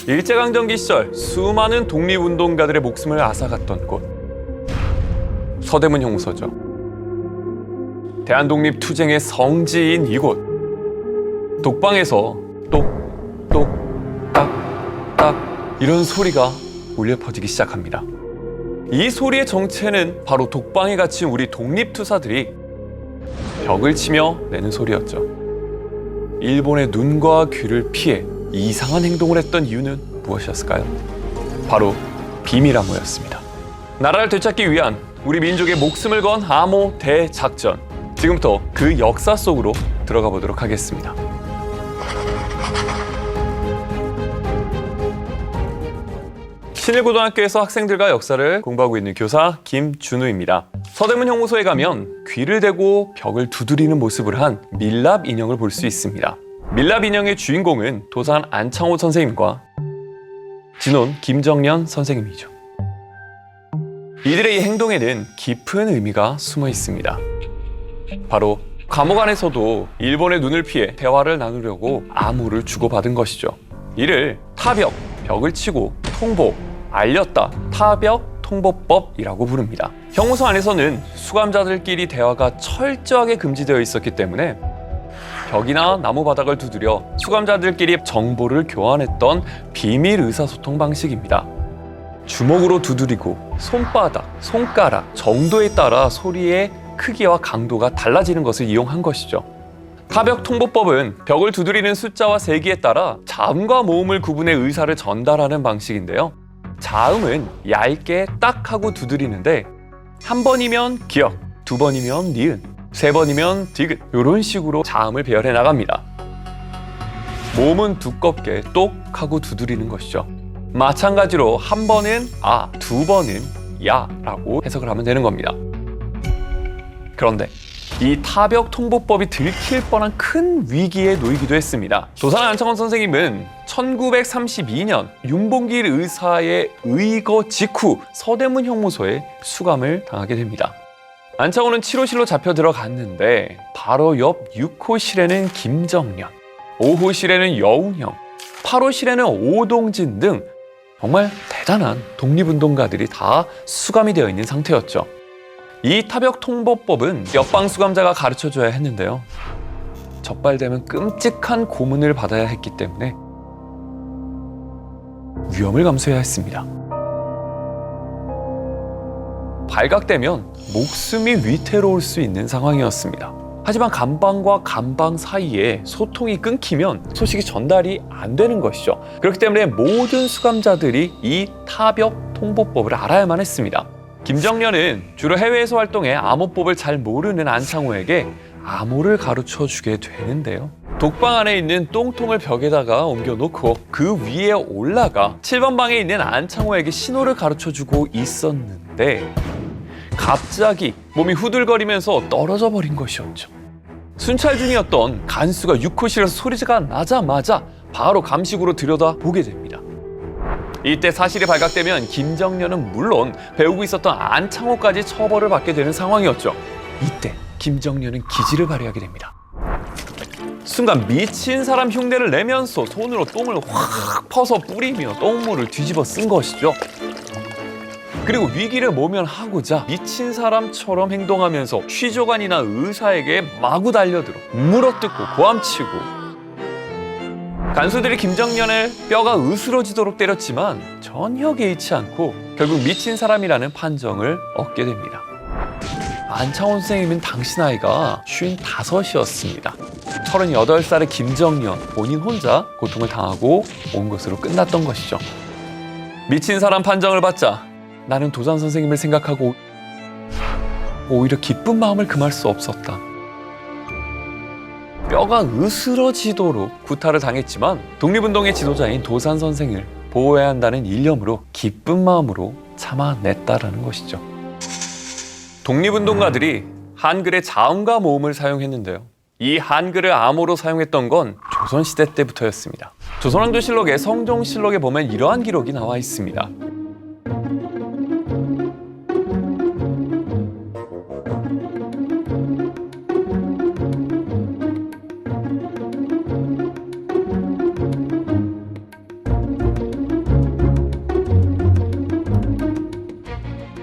일제강점기 시절 수많은 독립운동가들의 목숨을 앗아갔던 곳, 서대문 형무소죠. 대한독립투쟁의 성지인 이곳, 독방에서 똑똑딱딱 이런 소리가 울려 퍼지기 시작합니다. 이 소리의 정체는 바로 독방에 갇힌 우리 독립투사들이 벽을 치며 내는 소리였죠. 일본의 눈과 귀를 피해 이상한 행동을 했던 이유는 무엇이었을까요? 바로 비밀 암호였습니다. 나라를 되찾기 위한 우리 민족의 목숨을 건 암호 대작전. 지금부터 그 역사 속으로 들어가 보도록 하겠습니다. 신일고등학교에서 학생들과 역사를 공부하고 있는 교사 김준우입니다. 서대문 형무소에 가면 귀를 대고 벽을 두드리는 모습을 한 밀랍 인형을 볼 수 있습니다. 밀랍 인형의 주인공은 도산 안창호 선생님과 진원 김정년 선생님이죠. 이들의 이 행동에는 깊은 의미가 숨어 있습니다. 바로 감옥 안에서도 일본의 눈을 피해 대화를 나누려고 암호를 주고받은 것이죠. 이를 타벽, 벽을 치고 통보, 알렸다, 타벽 통보법이라고 부릅니다. 형무소 안에서는 수감자들끼리 대화가 철저하게 금지되어 있었기 때문에 벽이나 나무 바닥을 두드려 수감자들끼리 정보를 교환했던 비밀 의사소통 방식입니다. 주먹으로 두드리고 손바닥, 손가락 정도에 따라 소리의 크기와 강도가 달라지는 것을 이용한 것이죠. 타벽 통보법은 벽을 두드리는 숫자와 세기에 따라 자음과 모음을 구분해 의사를 전달하는 방식인데요. 자음은 얇게 딱 하고 두드리는데 한 번이면 기역, 두 번이면 니은, 세 번이면 디귿 이런 식으로 자음을 배열해 나갑니다. 모음은 두껍게 똑 하고 두드리는 것이죠. 마찬가지로 한 번은 아, 두 번은 야라고 해석을 하면 되는 겁니다. 그런데 이 타벽 통보법이 들킬 뻔한 큰 위기에 놓이기도 했습니다. 도산 안창원 선생님은 1932년 윤봉길 의사의 의거 직후 서대문 형무소에 수감을 당하게 됩니다. 안창호는 7호실로 잡혀 들어갔는데 바로 옆 6호실에는 김정년, 5호실에는 여운형, 8호실에는 오동진 등 정말 대단한 독립운동가들이 다 수감이 되어 있는 상태였죠. 이 타벽 통보법은 옆방 수감자가 가르쳐줘야 했는데요. 적발되면 끔찍한 고문을 받아야 했기 때문에 위험을 감수해야 했습니다. 발각되면 목숨이 위태로울 수 있는 상황이었습니다. 하지만 감방과 감방 사이에 소통이 끊기면 소식이 전달이 안 되는 것이죠. 그렇기 때문에 모든 수감자들이 이 타벽 통보법을 알아야만 했습니다. 김정년은 주로 해외에서 활동해 암호법을 잘 모르는 안창호에게 암호를 가르쳐주게 되는데요. 독방 안에 있는 똥통을 벽에다가 옮겨놓고 그 위에 올라가 7번 방에 있는 안창호에게 신호를 가르쳐주고 있었는데 갑자기 몸이 후들거리면서 떨어져 버린 것이었죠. 순찰 중이었던 간수가 6호실에서 소리가 나자마자 바로 감식으로 들여다보게 됩니다. 이때 사실이 발각되면 김정년은 물론 배우고 있었던 안창호까지 처벌을 받게 되는 상황이었죠. 이때 김정년은 기지를 발휘하게 됩니다. 순간 미친 사람 흉내를 내면서 손으로 똥을 확 퍼서 뿌리며 똥물을 뒤집어 쓴 것이죠. 그리고 위기를 모면하고자 미친 사람처럼 행동하면서 취조관이나 의사에게 마구 달려들어 물어뜯고 고함치고 간수들이 김정년을 뼈가 으스러지도록 때렸지만 전혀 개의치 않고 결국 미친 사람이라는 판정을 얻게 됩니다. 안창원 선생님은 당시 나이가 55이었습니다. 38살의 김정년 본인 혼자 고통을 당하고 온 것으로 끝났던 것이죠. 미친 사람 판정을 받자 나는 도산 선생님을 생각하고 오히려 기쁜 마음을 금할 수 없었다. 뼈가 으스러지도록 구타를 당했지만 독립운동의 지도자인 도산 선생을 보호해야 한다는 일념으로 기쁜 마음으로 참아냈다라는 것이죠. 독립운동가들이 한글의 자음과 모음을 사용했는데요. 이 한글을 암호로 사용했던 건 조선시대 때부터였습니다. 조선왕조실록의 성종실록에 보면 이러한 기록이 나와 있습니다.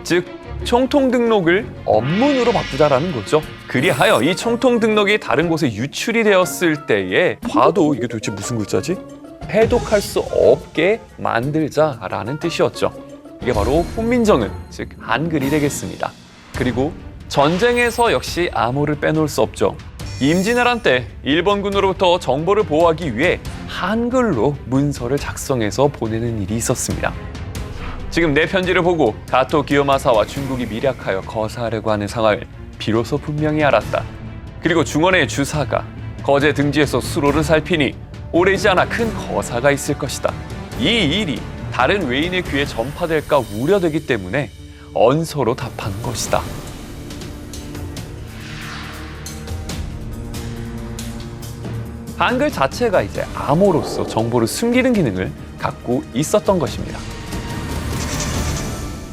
즉 총통 등록을 언문으로 바꾸자라는 거죠. 그리하여 이 총통 등록이 다른 곳에 유출이 되었을 때에 봐도 이게 도대체 무슨 글자지? 해독할 수 없게 만들자라는 뜻이었죠. 이게 바로 훈민정음, 즉 한글이 되겠습니다. 그리고 전쟁에서 역시 암호를 빼놓을 수 없죠. 임진왜란 때 일본군으로부터 정보를 보호하기 위해 한글로 문서를 작성해서 보내는 일이 있었습니다. 지금 내 편지를 보고 가토 기요마사와 중국이 밀약하여 거사하려고 하는 상황을 비로소 분명히 알았다. 그리고 중원의 주사가 거제 등지에서 수로를 살피니 오래지 않아 큰 거사가 있을 것이다. 이 일이 다른 외인의 귀에 전파될까 우려되기 때문에 언서로 답한 것이다. 한글 자체가 이제 암호로서 정보를 숨기는 기능을 갖고 있었던 것입니다.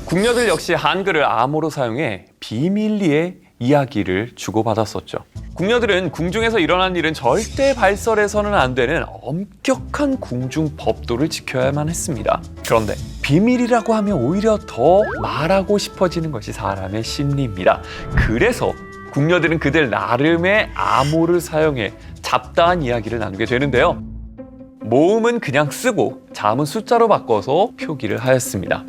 궁녀들 역시 한글을 암호로 사용해 비밀리에 이야기를 주고받았었죠. 궁녀들은 궁중에서 일어난 일은 절대 발설해서는 안 되는 엄격한 궁중 법도를 지켜야만 했습니다. 그런데 비밀이라고 하면 오히려 더 말하고 싶어지는 것이 사람의 심리입니다. 그래서 궁녀들은 그들 나름의 암호를 사용해 잡다한 이야기를 나누게 되는데요. 모음은 그냥 쓰고 자음은 숫자로 바꿔서 표기를 하였습니다.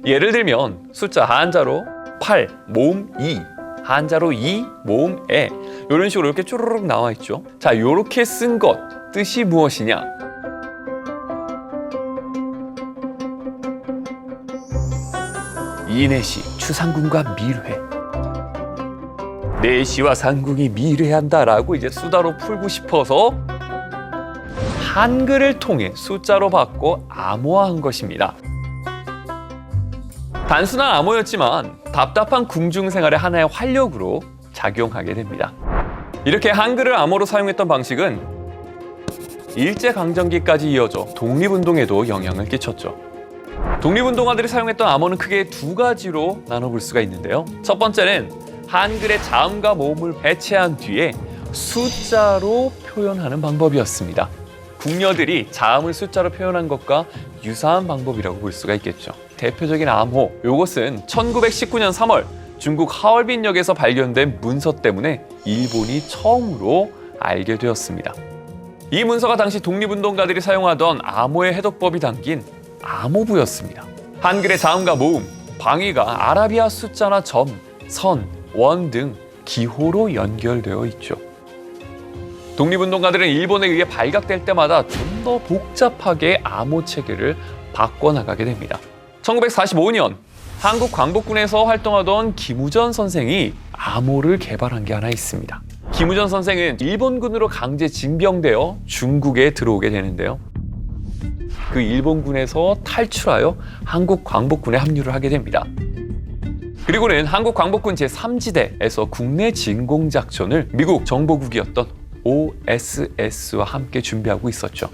예를 들면 숫자 한자로 8, 모음 2, 한자로 2, 모음 에 이런 식으로 이렇게 쭈르륵 나와 있죠. 자, 이렇게 쓴 것 뜻이 무엇이냐? 이내시 추상궁과 밀회. 내시와 상궁이 밀회한다라고 이제 수다로 풀고 싶어서 한글을 통해 숫자로 바꿔 암호화한 것입니다. 단순한 암호였지만 답답한 궁중 생활의 하나의 활력으로 작용하게 됩니다. 이렇게 한글을 암호로 사용했던 방식은 일제강점기까지 이어져 독립운동에도 영향을 끼쳤죠. 독립운동가들이 사용했던 암호는 크게 두 가지로 나눠볼 수가 있는데요. 첫 번째는 한글의 자음과 모음을 배치한 뒤에 숫자로 표현하는 방법이었습니다. 궁녀들이 자음을 숫자로 표현한 것과 유사한 방법이라고 볼 수가 있겠죠. 대표적인 암호, 이것은 1919년 3월 중국 하얼빈역에서 발견된 문서 때문에 일본이 처음으로 알게 되었습니다. 이 문서가 당시 독립운동가들이 사용하던 암호의 해독법이 담긴 암호부였습니다. 한글의 자음과 모음, 방위가 아라비아 숫자나 점, 선, 원 등 기호로 연결되어 있죠. 독립운동가들은 일본에 의해 발각될 때마다 좀 더 복잡하게 암호 체계를 바꿔나가게 됩니다. 1945년 한국 광복군에서 활동하던 김우전 선생이 암호를 개발한 게 하나 있습니다. 김우전 선생은 일본군으로 강제 징병되어 중국에 들어오게 되는데요. 그 일본군에서 탈출하여 한국 광복군에 합류를 하게 됩니다. 그리고는 한국 광복군 제3지대에서 국내 진공작전을 미국 정보국이었던 OSS와 함께 준비하고 있었죠.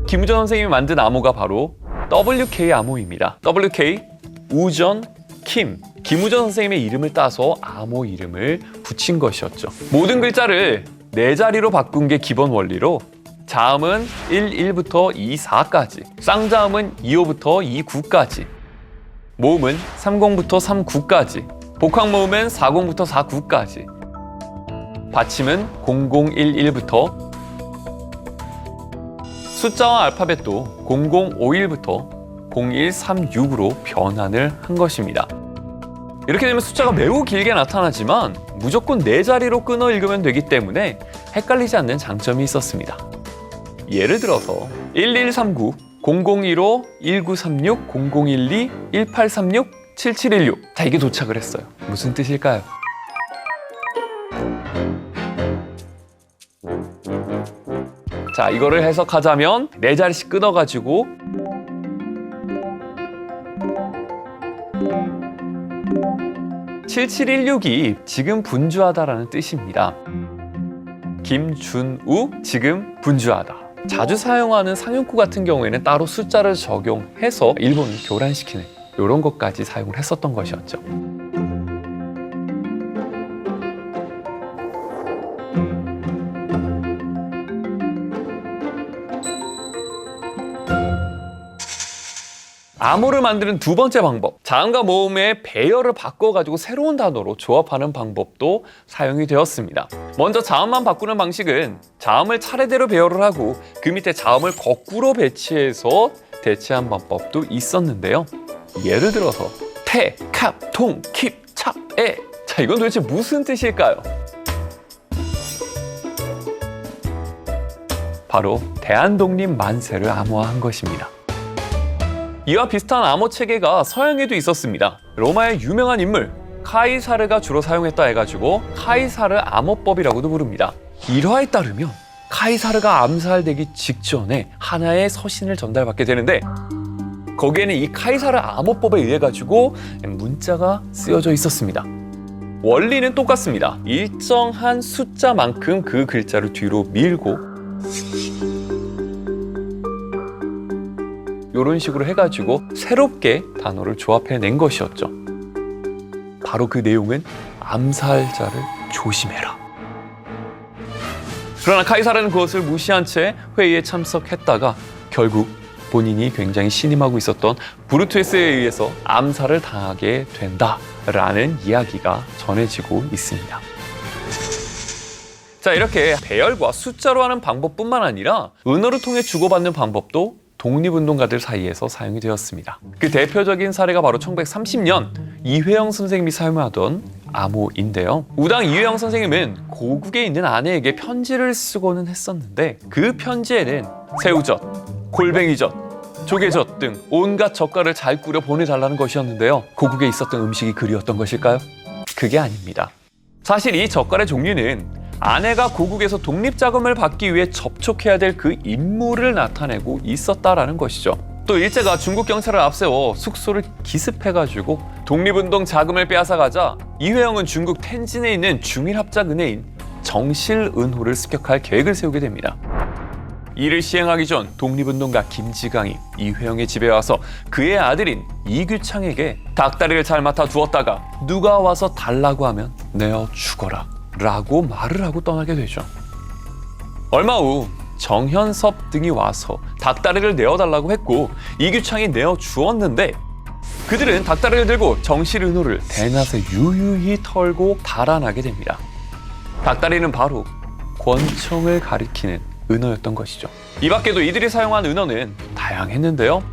김우전 선생님이 만든 암호가 바로 WK 암호입니다. WK, 우전, 킴. 김우전 선생님의 이름을 따서 암호 이름을 붙인 것이었죠. 모든 글자를 네 자리로 바꾼 게 기본 원리로 자음은 11부터 24까지, 쌍자음은 25부터 29까지, 모음은 30부터 39까지, 복합모음은 40부터 49까지, 받침은 0011부터, 숫자와 알파벳도 0051부터 0136으로 변환을 한 것입니다. 이렇게 되면 숫자가 매우 길게 나타나지만 무조건 네 자리로 끊어 읽으면 되기 때문에 헷갈리지 않는 장점이 있었습니다. 예를 들어서 1139, 0015, 1936, 0012, 1836, 7716. 자, 이게 도착을 했어요. 무슨 뜻일까요? 자, 이거를 해석하자면 네 자리씩 끊어가지고 (7716이) 지금 분주하다라는 뜻입니다. 김준우, 지금 분주하다. 자주 사용하는 상용구 같은 경우에는 따로 숫자를 적용해서 일본을 교란시키는 이런 것까지 사용을 했었던 것이었죠. 암호를 만드는 두 번째 방법, 자음과 모음의 배열을 바꿔가지고 새로운 단어로 조합하는 방법도 사용이 되었습니다. 먼저 자음만 바꾸는 방식은 자음을 차례대로 배열을 하고 그 밑에 자음을 거꾸로 배치해서 대체한 방법도 있었는데요. 예를 들어서 태, 캅, 통, 킵, 찹, 에. 자, 이건 도대체 무슨 뜻일까요? 바로 대한독립 만세를 암호화한 것입니다. 이와 비슷한 암호 체계가 서양에도 있었습니다. 로마의 유명한 인물 카이사르가 주로 사용했다 해가지고 카이사르 암호법이라고도 부릅니다. 일화에 따르면 카이사르가 암살되기 직전에 하나의 서신을 전달받게 되는데 거기에는 이 카이사르 암호법에 의해 가지고 문자가 쓰여져 있었습니다. 원리는 똑같습니다. 일정한 숫자만큼 그 글자를 뒤로 밀고 이런 식으로 해가지고 새롭게 단어를 조합해낸 것이었죠. 바로 그 내용은 암살자를 조심해라. 그러나 카이사르는 그것을 무시한 채 회의에 참석했다가 결국 본인이 굉장히 신임하고 있었던 브루투스에 의해서 암살을 당하게 된다라는 이야기가 전해지고 있습니다. 자, 이렇게 배열과 숫자로 하는 방법뿐만 아니라 은어를 통해 주고받는 방법도 독립운동가들 사이에서 사용이 되었습니다. 그 대표적인 사례가 바로 1930년 이회영 선생님이 사용하던 암호인데요. 우당 이회영 선생님은 고국에 있는 아내에게 편지를 쓰고는 했었는데 그 편지에는 새우젓, 골뱅이젓, 조개젓 등 온갖 젓갈을 잘 꾸려 보내달라는 것이었는데요. 고국에 있었던 음식이 그리웠던 것일까요? 그게 아닙니다. 사실 이 젓갈의 종류는 아내가 고국에서 독립자금을 받기 위해 접촉해야 될 그 임무를 나타내고 있었다라는 것이죠. 또 일제가 중국 경찰을 앞세워 숙소를 기습해가지고 독립운동 자금을 빼앗아가자 이회영은 중국 텐진에 있는 중일합작은혜인 정실은호를 습격할 계획을 세우게 됩니다. 이를 시행하기 전 독립운동가 김지강이 이회영의 집에 와서 그의 아들인 이규창에게 닭다리를 잘 맡아 두었다가 누가 와서 달라고 하면 내어 죽어라 라고 말을 하고 떠나게 되죠. 얼마 후 정현섭 등이 와서 닭다리를 내어달라고 했고 이규창이 내어주었는데 그들은 닭다리를 들고 정실은호를 대낮에 유유히 털고 달아나게 됩니다. 닭다리는 바로 권총을 가리키는 은어였던 것이죠. 이 밖에도 이들이 사용한 은어는 다양했는데요.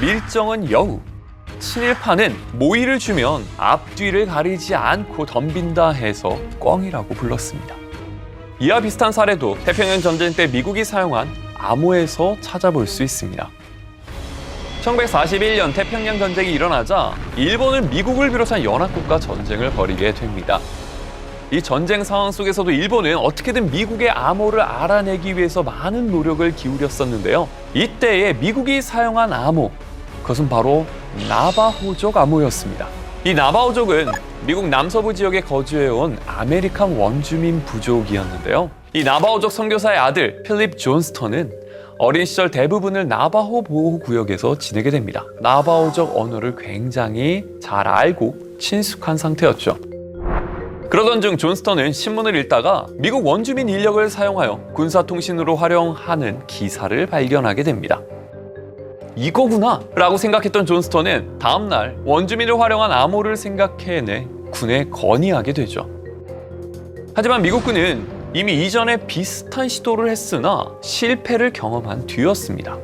밀정은 여우, 친일파는 모이를 주면 앞뒤를 가리지 않고 덤빈다 해서 꿩이라고 불렀습니다. 이와 비슷한 사례도 태평양 전쟁 때 미국이 사용한 암호에서 찾아볼 수 있습니다. 1941년 태평양 전쟁이 일어나자 일본은 미국을 비롯한 연합국과 전쟁을 벌이게 됩니다. 이 전쟁 상황 속에서도 일본은 어떻게든 미국의 암호를 알아내기 위해서 많은 노력을 기울였었는데요. 이때에 미국이 사용한 암호, 그것은 바로 나바호족 암호였습니다. 이 나바호족은 미국 남서부 지역에 거주해온 아메리칸 원주민 부족이었는데요. 이 나바호족 선교사의 아들 필립 존스턴은 어린 시절 대부분을 나바호 보호구역에서 지내게 됩니다. 나바호족 언어를 굉장히 잘 알고 친숙한 상태였죠. 그러던 중 존스턴은 신문을 읽다가 미국 원주민 인력을 사용하여 군사통신으로 활용하는 기사를 발견하게 됩니다. 이거구나 라고 생각했던 존스턴은 다음날 원주민을 활용한 암호를 생각해내 군에 건의하게 되죠. 하지만 미국군은 이미 이전에 비슷한 시도를 했으나 실패를 경험한 뒤였습니다.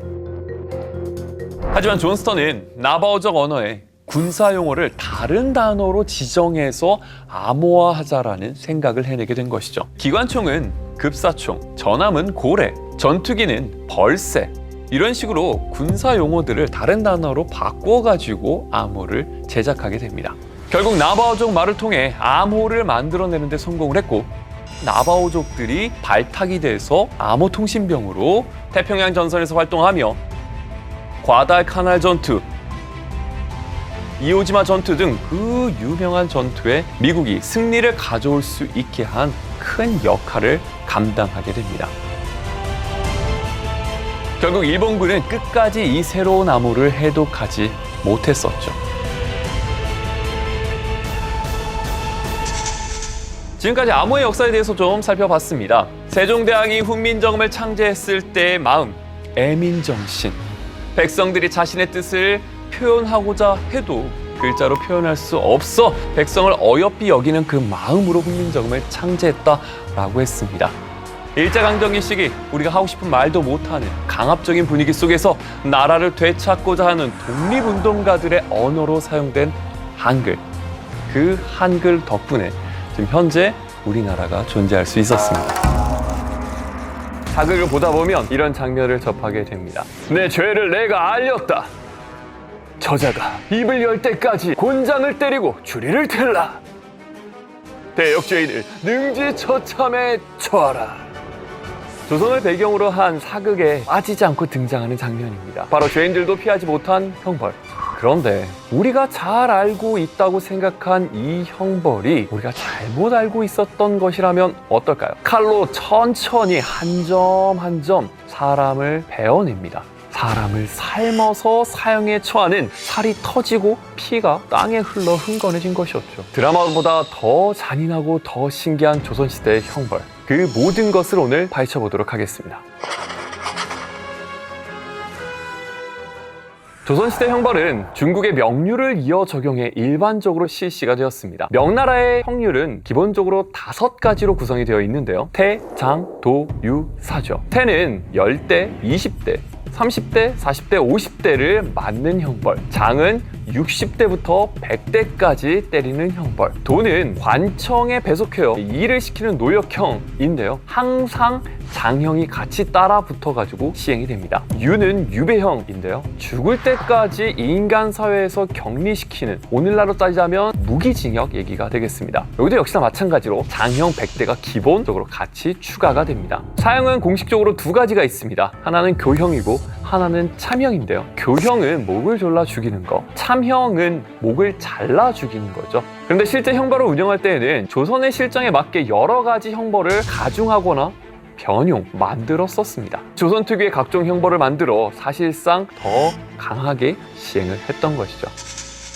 하지만 존스턴은 나바호족 언어에 군사 용어를 다른 단어로 지정해서 암호화하자라는 생각을 해내게 된 것이죠. 기관총은 급사총, 전함은 고래, 전투기는 벌새, 이런 식으로 군사 용어들을 다른 단어로 바꿔가지고 암호를 제작하게 됩니다. 결국 나바호족 말을 통해 암호를 만들어내는 데 성공을 했고 나바호족들이 발탁이 돼서 암호통신병으로 태평양 전선에서 활동하며 과달카날 전투, 이오지마 전투 등 그 유명한 전투에 미국이 승리를 가져올 수 있게 한 큰 역할을 감당하게 됩니다. 결국 일본군은 끝까지 이 새로운 암호를 해독하지 못했었죠. 지금까지 암호의 역사에 대해서 좀 살펴봤습니다. 세종대왕이 훈민정음을 창제했을 때의 마음, 애민정신, 백성들이 자신의 뜻을 표현하고자 해도 글자로 표현할 수 없어 백성을 어여삐 여기는 그 마음으로 훈민정음을 창제했다라고 했습니다. 일제강점기 시기 우리가 하고 싶은 말도 못하는 강압적인 분위기 속에서 나라를 되찾고자 하는 독립운동가들의 언어로 사용된 한글, 그 한글 덕분에 지금 현재 우리나라가 존재할 수 있었습니다. 사극을 보다 보면 이런 장면을 접하게 됩니다. 내 죄를 내가 알렸다. 저자가 입을 열 때까지 곤장을 때리고 주리를 틀라. 대역죄인을 능지처참에 처하라. 조선을 배경으로 한 사극에 빠지지 않고 등장하는 장면입니다. 바로 죄인들도 피하지 못한 형벌. 그런데 우리가 잘 알고 있다고 생각한 이 형벌이 우리가 잘못 알고 있었던 것이라면 어떨까요? 칼로 천천히 한 점 한 점 사람을 베어냅니다. 사람을 삶아서 사형에 처하는 살이 터지고 피가 땅에 흘러 흥건해진 것이었죠. 드라마보다 더 잔인하고 더 신기한 조선시대의 형벌, 그 모든 것을 오늘 파헤쳐보도록 하겠습니다. 조선시대 형벌은 중국의 명률을 이어 적용해 일반적으로 실시가 되었습니다. 명나라의 형률은 기본적으로 5가지로 구성이 되어 있는데요. 태, 장, 도, 유, 사죠. 태는 10대, 20대, 30대, 40대, 50대를 맞는 형벌. 장은 60대부터 100대까지 때리는 형벌. 도는 관청에 배속하여 일을 시키는 노역형인데요. 항상 장형이 같이 따라 붙어가지고 시행이 됩니다. 유는 유배형인데요. 죽을 때까지 인간 사회에서 격리시키는, 오늘날로 따지자면 무기징역 얘기가 되겠습니다. 여기도 역시나 마찬가지로 장형 100대가 기본적으로 같이 추가가 됩니다. 사형은 공식적으로 2가지가 있습니다. 하나는 교형이고 하나는 참형인데요. 교형은 목을 졸라 죽이는 거, 참형은 목을 잘라 죽이는 거죠. 그런데 실제 형벌을 운영할 때에는 조선의 실정에 맞게 여러 가지 형벌을 가중하거나 변형, 만들어 썼습니다. 조선 특유의 각종 형벌을 만들어 사실상 더 강하게 시행을 했던 것이죠.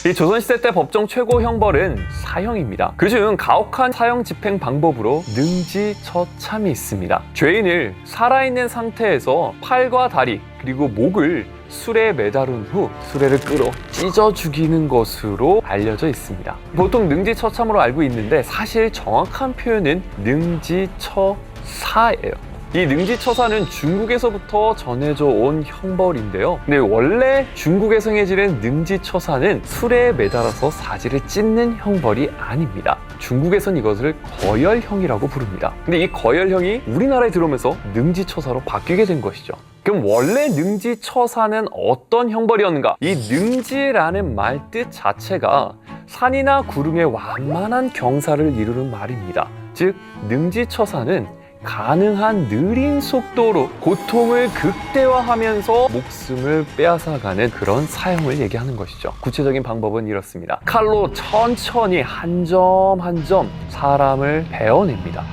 이 조선시대 때 법정 최고 형벌은 사형입니다. 그중 가혹한 사형 집행 방법으로 능지처참이 있습니다. 죄인을 살아있는 상태에서 팔과 다리 그리고 목을 수레에 매다른 후 수레를 끌어 찢어 죽이는 것으로 알려져 있습니다. 보통 능지처참으로 알고 있는데 사실 정확한 표현은 능지처사예요. 이 능지처사는 중국에서부터 전해져 온 형벌인데요. 근데 원래 중국에서 행해지는 능지처사는 수레에 매달아서 사지를 찢는 형벌이 아닙니다. 중국에선 이것을 거열형이라고 부릅니다. 근데 이 거열형이 우리나라에 들어오면서 능지처사로 바뀌게 된 것이죠. 그럼 원래 능지처사는 어떤 형벌이었는가? 이 능지라는 말 뜻 자체가 산이나 구름의 완만한 경사를 이루는 말입니다. 즉 능지처사는 가능한 느린 속도로 고통을 극대화하면서 목숨을 빼앗아가는 그런 사형을 얘기하는 것이죠. 구체적인 방법은 이렇습니다. 칼로 천천히 한 점 한 점 사람을 베어냅니다.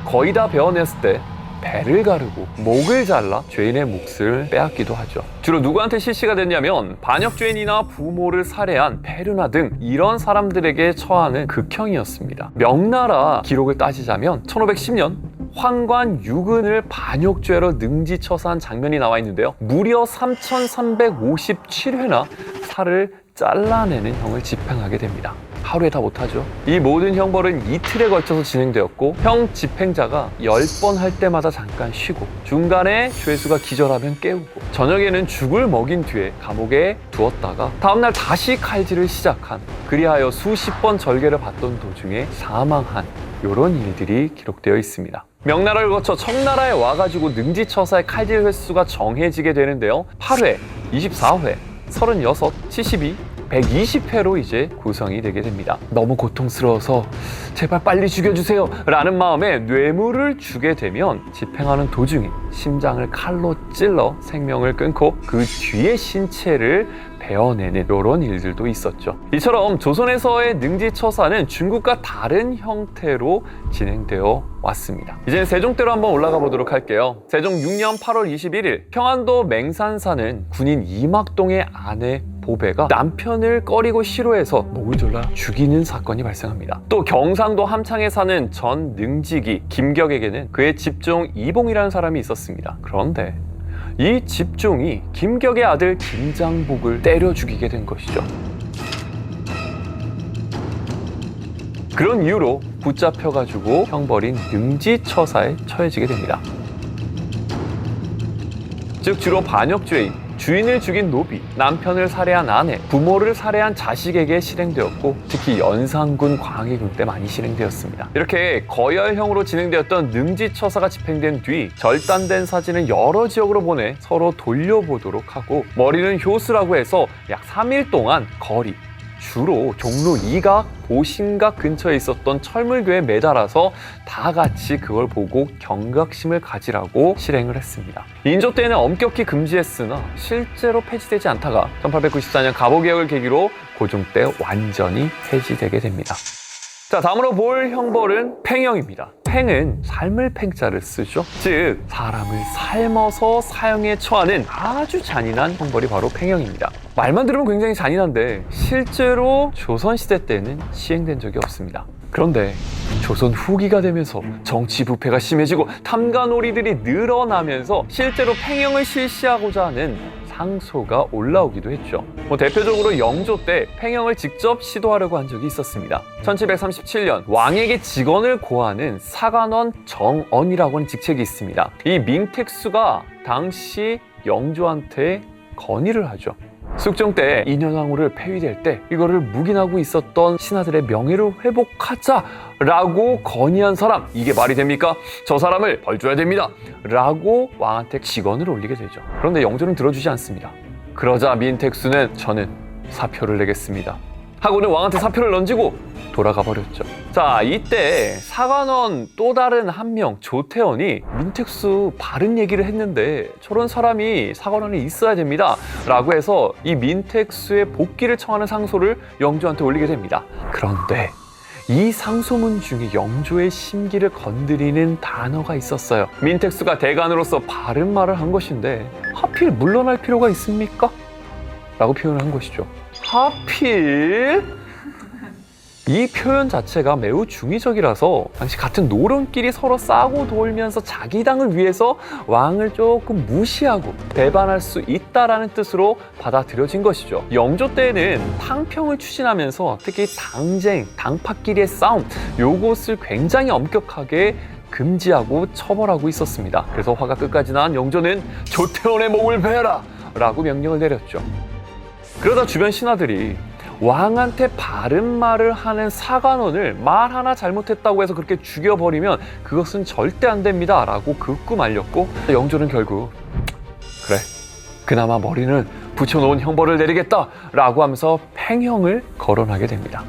거의 다 베어냈을 때 배를 가르고 목을 잘라 죄인의 몫을 빼앗기도 하죠. 주로 누구한테 실시가 됐냐면 반역죄인이나 부모를 살해한 페르나 등 이런 사람들에게 처하는 극형이었습니다. 명나라 기록을 따지자면 1510년 황관 유근을 반역죄로 능지처사한 장면이 나와 있는데요. 무려 3357회나 살을 잘라내는 형을 집행하게 됩니다. 하루에 다 못하죠. 이 모든 형벌은 이틀에 걸쳐서 진행되었고 형 집행자가 10번 할 때마다 잠깐 쉬고 중간에 죄수가 기절하면 깨우고 저녁에는 죽을 먹인 뒤에 감옥에 두었다가 다음날 다시 칼질을 시작한, 그리하여 수십 번 절개를 받던 도중에 사망한 이런 일들이 기록되어 있습니다. 명나라를 거쳐 청나라에 와가지고 능지처사의 칼질 횟수가 정해지게 되는데요. 8회, 24회, 36, 72, 120회로 이제 구성이 되게 됩니다. 너무 고통스러워서 제발 빨리 죽여주세요 라는 마음에 뇌물을 주게 되면 집행하는 도중에 심장을 칼로 찔러 생명을 끊고 그 뒤에 신체를 베어내는 이런 일들도 있었죠. 이처럼 조선에서의 능지처사는 중국과 다른 형태로 진행되어 왔습니다. 이제 세종 때로 한번 올라가 보도록 할게요. 세종 6년 8월 21일 평안도 맹산사는 군인 이막동의 아내 보배가 남편을 꺼리고 싫어해서 목을 졸라 죽이는 사건이 발생합니다. 또 경상도 함창에 사는 전 능지기 김격에게는 그의 집종 이봉이라는 사람이 있었습니다. 그런데 이 집종이 김격의 아들 김장복을 때려 죽이게 된 것이죠. 그런 이유로 붙잡혀가지고 형벌인 능지처사에 처해지게 됩니다. 즉 주로 반역죄인, 주인을 죽인 노비, 남편을 살해한 아내, 부모를 살해한 자식에게 실행되었고 특히 연산군 광해군 때 많이 실행되었습니다. 이렇게 거열형으로 진행되었던 능지처사가 집행된 뒤 절단된 사진을 여러 지역으로 보내 서로 돌려보도록 하고 머리는 효수라고 해서 약 3일 동안 거리, 주로 종로 2각, 보신각 근처에 있었던 철물교에 매달아서 다 같이 그걸 보고 경각심을 가지라고 실행을 했습니다. 인조 때는 엄격히 금지했으나 실제로 폐지되지 않다가 1894년 갑오개혁을 계기로 고종 때 완전히 폐지되게 됩니다. 자, 다음으로 볼 형벌은 팽형입니다. 팽은 삶을 팽자를 쓰죠. 즉 사람을 삶아서 사형에 처하는 아주 잔인한 형벌이 바로 팽형입니다. 말만 들으면 굉장히 잔인한데 실제로 조선시대 때는 시행된 적이 없습니다. 그런데 조선 후기가 되면서 정치 부패가 심해지고 탐관오리들이 늘어나면서 실제로 팽형을 실시하고자 하는 상소가 올라오기도 했죠. 대표적으로 영조 때 팽형을 직접 시도하려고 한 적이 있었습니다. 1737년 왕에게 직언을 고하는 사관원 정언이라고 하는 직책이 있습니다. 이 민택수가 당시 영조한테 건의를 하죠. 숙종 때 인현왕후를 폐위될 때 이거를 묵인하고 있었던 신하들의 명예를 회복하자라고 건의한 사람, 이게 말이 됩니까? 저 사람을 벌줘야 됩니다 라고 왕한테 직언을 올리게 되죠. 그런데 영조는 들어주지 않습니다. 그러자 민택수는 저는 사표를 내겠습니다 하고는 왕한테 사표를 던지고 돌아가 버렸죠. 자, 이때 사관원 또 다른 한 명, 조태원이 민택수 바른 얘기를 했는데 저런 사람이 사관원에 있어야 됩니다 라고 해서 이 민택수의 복귀를 청하는 상소를 영조한테 올리게 됩니다. 그런데 이 상소문 중에 영조의 심기를 건드리는 단어가 있었어요. 민택수가 대간으로서 바른 말을 한 것인데 하필 물러날 필요가 있습니까? 라고 표현을 한 것이죠. 하필? 이 표현 자체가 매우 중의적이라서 당시 같은 노론끼리 서로 싸고 돌면서 자기 당을 위해서 왕을 조금 무시하고 배반할 수 있다라는 뜻으로 받아들여진 것이죠. 영조 때에는 탕평을 추진하면서 특히 당쟁, 당파끼리의 싸움, 요것을 굉장히 엄격하게 금지하고 처벌하고 있었습니다. 그래서 화가 끝까지 난 영조는 조태원의 목을 베라! 라고 명령을 내렸죠. 그러다 주변 신하들이 왕한테 바른 말을 하는 사관원을 말 하나 잘못했다고 해서 그렇게 죽여버리면 그것은 절대 안 됩니다 라고 극구 말렸고 영조는 결국 그래, 그나마 머리는 붙여놓은 형벌을 내리겠다 라고 하면서 팽형을 거론하게 됩니다.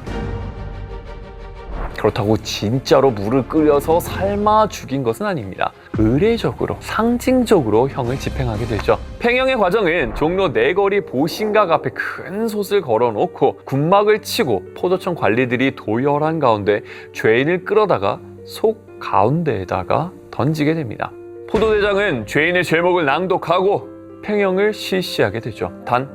그렇다고 진짜로 물을 끓여서 삶아 죽인 것은 아닙니다. 의례적으로, 상징적으로 형을 집행하게 되죠. 팽형의 과정은 종로 내거리 보신각 앞에 큰 솥을 걸어놓고 군막을 치고 포도청 관리들이 도열한 가운데 죄인을 끌어다가 속 가운데에다가 던지게 됩니다. 포도대장은 죄인의 죄목을 낭독하고 팽형을 실시하게 되죠. 단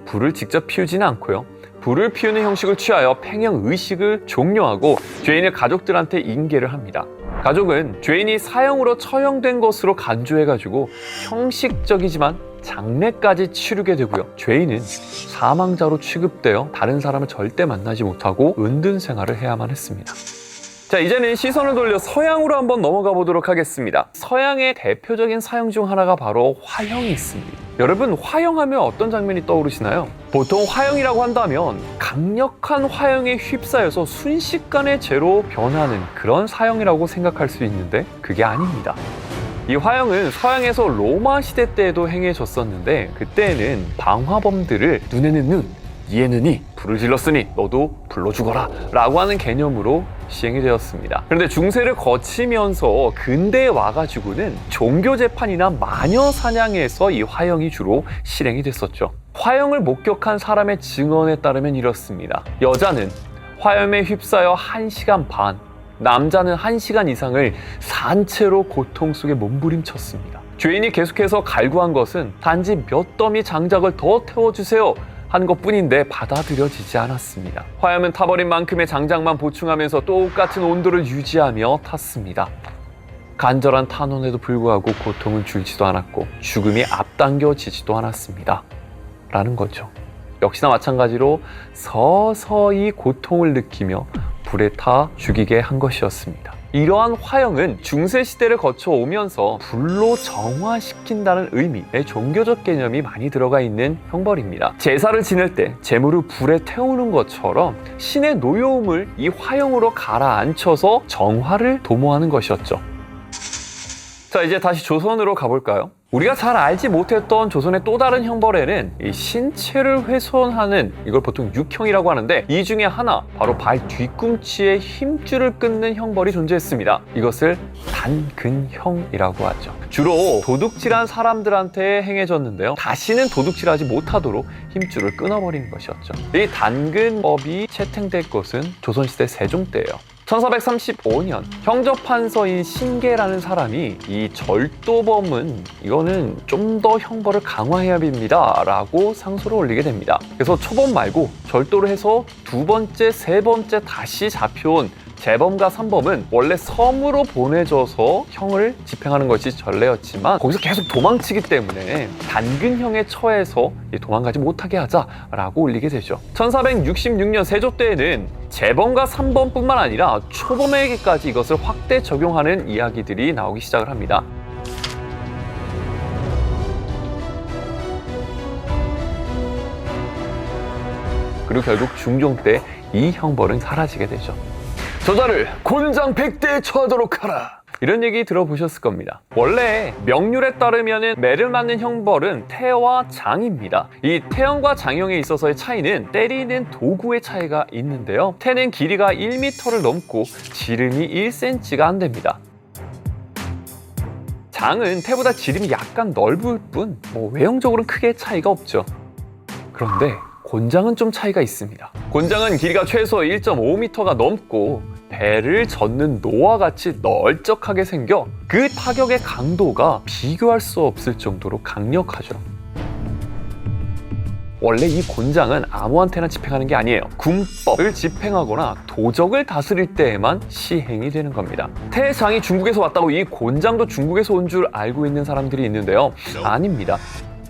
불을 직접 피우지는 않고요. 불을 피우는 형식을 취하여 팽형 의식을 종료하고 죄인의 가족들한테 인계를 합니다. 가족은 죄인이 사형으로 처형된 것으로 간주해가지고 형식적이지만 장례까지 치르게 되고요. 죄인은 사망자로 취급되어 다른 사람을 절대 만나지 못하고 은둔 생활을 해야만 했습니다. 자, 이제는 시선을 돌려 서양으로 한번 넘어가 보도록 하겠습니다. 서양의 대표적인 사형 중 하나가 바로 화형이 있습니다. 여러분, 화형하면 어떤 장면이 떠오르시나요? 보통 화형이라고 한다면 강력한 화형에 휩싸여서 순식간에 죄로 변하는 그런 사형이라고 생각할 수 있는데 그게 아닙니다. 이 화형은 서양에서 로마 시대 때에도 행해졌었는데 그때에는 방화범들을 눈에는 눈, 이에는 이, 불을 질렀으니 너도 불로 죽어라 라고 하는 개념으로 시행이 되었습니다. 그런데 중세를 거치면서 근대에 와가지고는 종교재판이나 마녀사냥에서 이 화형이 주로 실행이 됐었죠. 화형을 목격한 사람의 증언에 따르면 이렇습니다. 여자는 화염에 휩싸여 1시간 반, 남자는 1시간 이상을 산채로 고통 속에 몸부림쳤습니다. 죄인이 계속해서 갈구한 것은 단지 몇 더미 장작을 더 태워주세요 한 것뿐인데 받아들여지지 않았습니다. 화염은 타버린 만큼의 장작만 보충하면서 똑같은 온도를 유지하며 탔습니다. 간절한 탄원에도 불구하고 고통은 줄지도 않았고 죽음이 앞당겨지지도 않았습니다. 라는 거죠. 역시나 마찬가지로 서서히 고통을 느끼며 불에 타 죽이게 한 것이었습니다. 이러한 화형은 중세시대를 거쳐오면서 불로 정화시킨다는 의미의 종교적 개념이 많이 들어가 있는 형벌입니다. 제사를 지낼 때 제물을 불에 태우는 것처럼 신의 노여움을 이 화형으로 가라앉혀서 정화를 도모하는 것이었죠. 자, 이제 다시 조선으로 가볼까요? 우리가 잘 알지 못했던 조선의 또 다른 형벌에는 이 신체를 훼손하는, 이걸 보통 육형이라고 하는데, 이 중에 하나, 바로 발 뒤꿈치에 힘줄을 끊는 형벌이 존재했습니다. 이것을 단근형이라고 하죠. 주로 도둑질한 사람들한테 행해졌는데요, 다시는 도둑질하지 못하도록 힘줄을 끊어버리는 것이었죠. 이 단근법이 채택된 것은 조선시대 세종 때예요. 1435년 형접판서인 신계라는 사람이 이 절도범은 이거는 좀 더 형벌을 강화해야 합니다 라고 상소를 올리게 됩니다. 그래서 초범 말고 절도를 해서 두 번째, 세 번째 다시 잡혀온 재범과 삼범은 원래 섬으로 보내줘서 형을 집행하는 것이 전례였지만 거기서 계속 도망치기 때문에 단근형에 처해서 도망가지 못하게 하자라고 올리게 되죠. 1466년 세조 때에는 재범과 삼범뿐만 아니라 초범에게까지 이것을 확대 적용하는 이야기들이 나오기 시작을 합니다. 그리고 결국 중종 때 이 형벌은 사라지게 되죠. 저자를 곤장 100대에 처하도록 하라, 이런 얘기 들어보셨을 겁니다. 원래 명률에 따르면 매를 맞는 형벌은 태와 장입니다. 이 태형과 장형에 있어서의 차이는 때리는 도구의 차이가 있는데요, 태는 길이가 1m를 넘고 지름이 1cm가 안 됩니다. 장은 태보다 지름이 약간 넓을 뿐 외형적으로는 크게 차이가 없죠. 그런데 곤장은 좀 차이가 있습니다. 곤장은 길이가 최소 1.5m가 넘고 배를 젓는 노와 같이 널쩍하게 생겨 그 타격의 강도가 비교할 수 없을 정도로 강력하죠. 원래 이 곤장은 아무한테나 집행하는 게 아니에요. 군법을 집행하거나 도적을 다스릴 때에만 시행이 되는 겁니다. 태장이 중국에서 왔다고 이 곤장도 중국에서 온 줄 알고 있는 사람들이 있는데요, 아닙니다.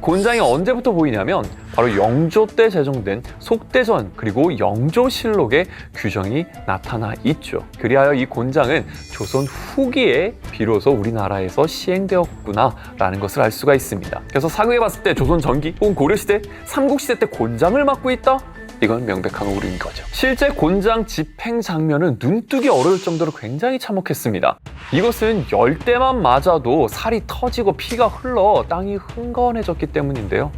곤장이 언제부터 보이냐면 바로 영조 때 제정된 속대전 그리고 영조실록에 규정이 나타나 있죠. 그리하여 이 곤장은 조선 후기에 비로소 우리나라에서 시행되었구나 라는 것을 알 수가 있습니다. 그래서 사극에 봤을 때 조선 전기 혹은 고려시대, 삼국시대 때 곤장을 맡고 있다? 이건 명백한 오류인 거죠. 실제 곤장 집행 장면은 눈뜨기 어려울 정도로 굉장히 참혹했습니다. 이것은 열대만 맞아도 살이 터지고 피가 흘러 땅이 흥건해졌기 때문인데요,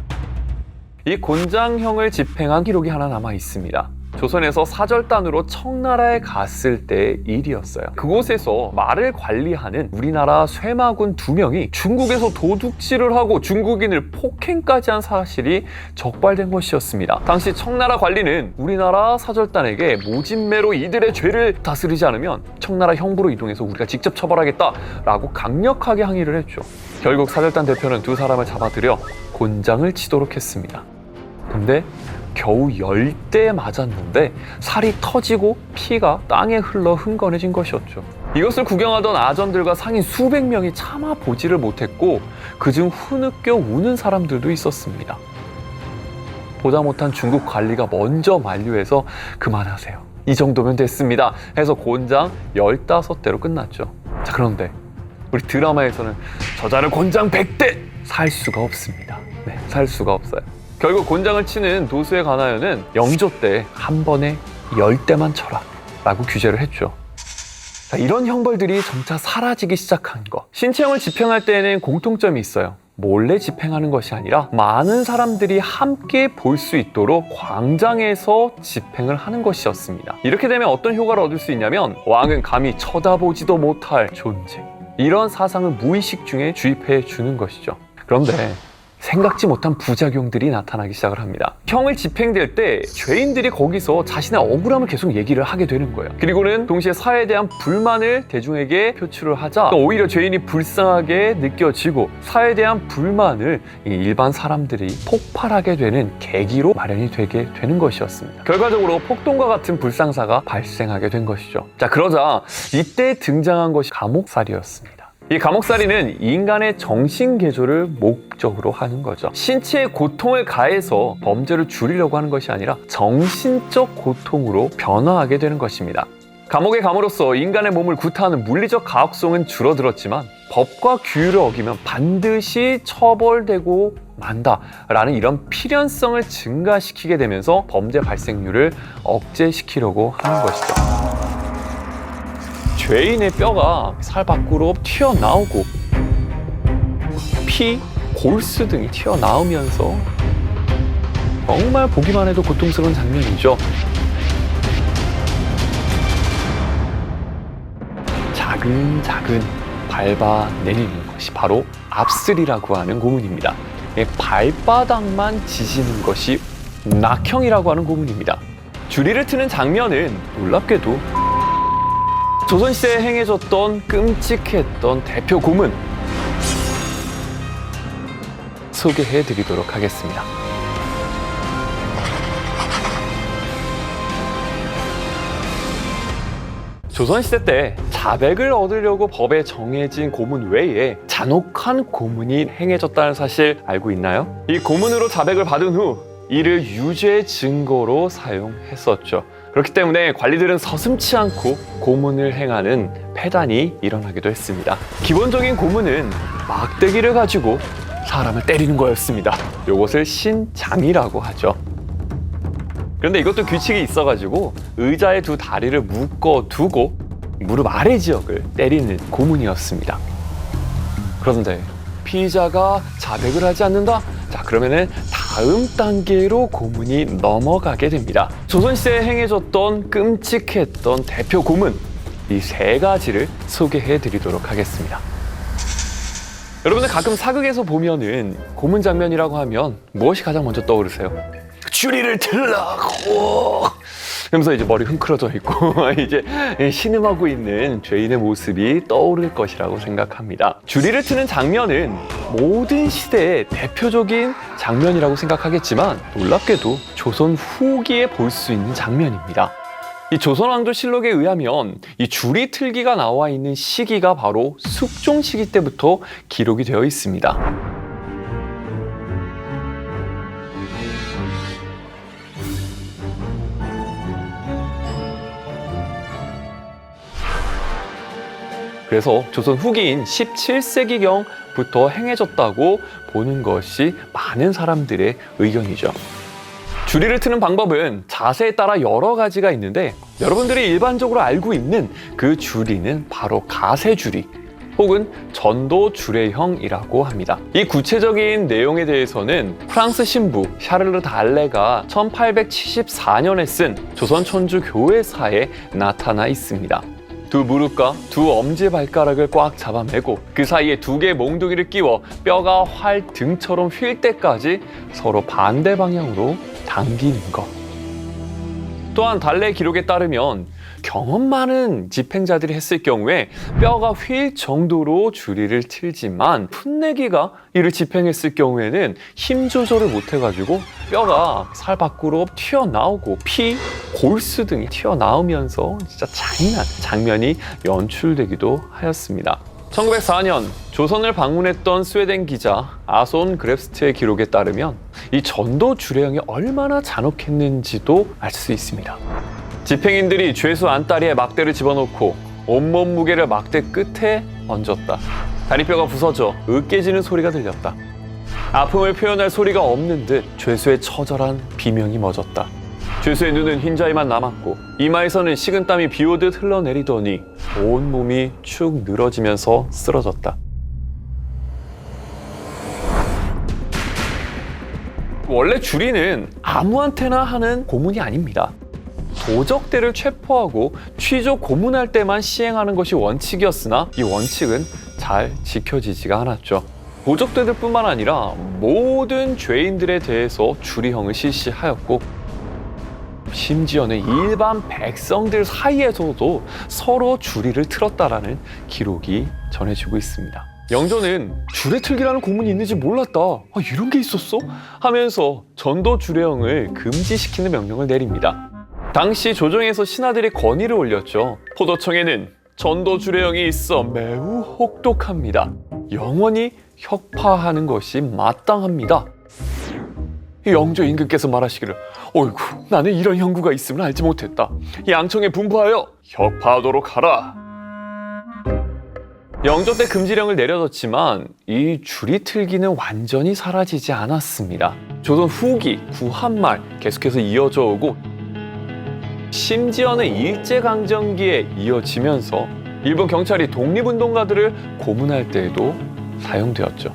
이 곤장형을 집행한 기록이 하나 남아 있습니다. 조선에서 사절단으로 청나라에 갔을 때의 일이었어요. 그곳에서 말을 관리하는 우리나라 쇠마군 2명이 중국에서 도둑질을 하고 중국인을 폭행까지 한 사실이 적발된 것이었습니다. 당시 청나라 관리는 우리나라 사절단에게 모진매로 이들의 죄를 다스리지 않으면 청나라 형부로 이동해서 우리가 직접 처벌하겠다라고 강력하게 항의를 했죠. 결국 사절단 대표는 두 사람을 잡아들여 곤장을 치도록 했습니다. 근데 겨우 10대 맞았는데 살이 터지고 피가 땅에 흘러 흥건해진 것이었죠. 이것을 구경하던 아전들과 상인 수백 명이 차마 보지를 못했고 그중 흐느껴 우는 사람들도 있었습니다. 보다 못한 중국 관리가 먼저 만류해서 그만하세요, 이 정도면 됐습니다 해서 곤장 15대로 끝났죠. 자, 그런데 우리 드라마에서는 저자를 곤장 100대 살 수가 없습니다. 네, 살 수가 없어요. 결국 곤장을 치는 도수에 관하여는 영조 때 한 번에 10대만 쳐라 라고 규제를 했죠. 자, 이런 형벌들이 점차 사라지기 시작한 것. 신체형을 집행할 때에는 공통점이 있어요. 몰래 집행하는 것이 아니라 많은 사람들이 함께 볼 수 있도록 광장에서 집행을 하는 것이었습니다. 이렇게 되면 어떤 효과를 얻을 수 있냐면 왕은 감히 쳐다보지도 못할 존재, 이런 사상을 무의식 중에 주입해 주는 것이죠. 그런데 생각지 못한 부작용들이 나타나기 시작을 합니다. 형을 집행될 때 죄인들이 거기서 자신의 억울함을 계속 얘기를 하게 되는 거예요. 그리고는 동시에 사회에 대한 불만을 대중에게 표출을 하자 오히려 죄인이 불쌍하게 느껴지고 사회에 대한 불만을 일반 사람들이 폭발하게 되는 계기로 마련이 되게 되는 것이었습니다. 결과적으로 폭동과 같은 불상사가 발생하게 된 것이죠. 자, 그러자 이때 등장한 것이 감옥살이였습니다. 이 감옥살이는 인간의 정신 개조를 목적으로 하는 거죠. 신체에 고통을 가해서 범죄를 줄이려고 하는 것이 아니라 정신적 고통으로 변화하게 되는 것입니다. 감옥에 감으로써 인간의 몸을 구타하는 물리적 가혹성은 줄어들었지만 법과 규율을 어기면 반드시 처벌되고 만다라는 이런 필연성을 증가시키게 되면서 범죄 발생률을 억제시키려고 하는 것이죠. 죄인의 뼈가 살 밖으로 튀어나오고 피, 골수 등이 튀어나오면서 정말 보기만 해도 고통스러운 장면이죠. 자근자근 밟아내리는 것이 바로 압슬이라고 하는 고문입니다. 발바닥만 지지는 것이 낙형이라고 하는 고문입니다. 줄이를 트는 장면은 놀랍게도 조선시대에 행해졌던 끔찍했던 대표 고문 소개해드리도록 하겠습니다. 조선시대 때 자백을 얻으려고 법에 정해진 고문 외에 잔혹한 고문이 행해졌다는 사실 알고 있나요? 이 고문으로 자백을 받은 후 이를 유죄 증거로 사용했었죠. 그렇기 때문에 관리들은 서슴지 않고 고문을 행하는 폐단이 일어나기도 했습니다. 기본적인 고문은 막대기를 가지고 사람을 때리는 거였습니다. 이것을 신장이라고 하죠. 그런데 이것도 규칙이 있어가지고 의자에 두 다리를 묶어두고 무릎 아래 지역을 때리는 고문이었습니다. 그런데 피의자가 자백을 하지 않는다? 자, 그러면은 다음 단계로 고문이 넘어가게 됩니다. 조선시대에 행해졌던 끔찍했던 대표 고문, 이 세 가지를 소개해 드리도록 하겠습니다. 여러분들 가끔 사극에서 보면은 고문 장면이라고 하면 무엇이 가장 먼저 떠오르세요? 줄이를 틀라고 그러면서 이제 머리 흥크러져 있고 이제 신음하고 있는 죄인의 모습이 떠오를 것이라고 생각합니다. 줄이를 트는 장면은 모든 시대의 대표적인 장면이라고 생각하겠지만 놀랍게도 조선 후기에 볼 수 있는 장면입니다. 이 조선왕조실록에 의하면 이 줄이 틀기가 나와 있는 시기가 바로 숙종 시기 때부터 기록이 되어 있습니다. 그래서 조선 후기인 17세기경부터 행해졌다고 보는 것이 많은 사람들의 의견이죠. 줄이를 트는 방법은 자세에 따라 여러 가지가 있는데 여러분들이 일반적으로 알고 있는 그 줄이는 바로 가세줄이 혹은 전도주례형이라고 합니다. 이 구체적인 내용에 대해서는 프랑스 신부 샤를르 달레가 1874년에 쓴 조선 천주 교회사에 나타나 있습니다. 두 무릎과 두 엄지발가락을 꽉 잡아매고 그 사이에 두 개의 몽둥이를 끼워 뼈가 활 등처럼 휠 때까지 서로 반대 방향으로 당기는 것. 또한 달레 기록에 따르면 경험 많은 집행자들이 했을 경우에 뼈가 휠 정도로 줄이를 틀지만 풋내기가 이를 집행했을 경우에는 힘 조절을 못해가지고 뼈가 살 밖으로 튀어나오고 피, 골수 등이 튀어나오면서 진짜 잔인한 장면이 연출되기도 하였습니다. 1904년 조선을 방문했던 스웨덴 기자 아손 그랩스트의 기록에 따르면 이 전도 주례형이 얼마나 잔혹했는지도 알 수 있습니다. 집행인들이 죄수 안다리에 막대를 집어넣고 온몸 무게를 막대 끝에 얹었다. 다리뼈가 부서져 으깨지는 소리가 들렸다. 아픔을 표현할 소리가 없는 듯 죄수의 처절한 비명이 멎었다. 죄수의 눈은 흰자위만 남았고 이마에서는 식은땀이 비오듯 흘러내리더니 온몸이 축 늘어지면서 쓰러졌다. 원래 줄이는 아무한테나 하는 고문이 아닙니다. 도적대를 체포하고 취조 고문할 때만 시행하는 것이 원칙이었으나 이 원칙은 잘 지켜지지가 않았죠. 도적대들 뿐만 아니라 모든 죄인들에 대해서 줄이형을 실시하였고 심지어는 일반 백성들 사이에서도 서로 줄이를 틀었다라는 기록이 전해지고 있습니다. 영조는 주례틀기라는 고문이 있는지 몰랐다. 이런 게 있었어? 하면서 전도 주례형을 금지시키는 명령을 내립니다. 당시 조정에서 신하들이 건의를 올렸죠. 포도청에는 전도주례형이 있어 매우 혹독합니다. 영원히 혁파하는 것이 마땅합니다. 영조 임금께서 말하시기를 어이구 나는 이런 형구가 있음을 알지 못했다. 양청에 분부하여 혁파하도록 하라. 영조 때 금지령을 내려뒀지만 이 줄이틀기는 완전히 사라지지 않았습니다. 조선 후기 구한말 계속해서 이어져 오고 심지어는 일제강점기에 이어지면서 일본 경찰이 독립운동가들을 고문할 때에도 사용되었죠.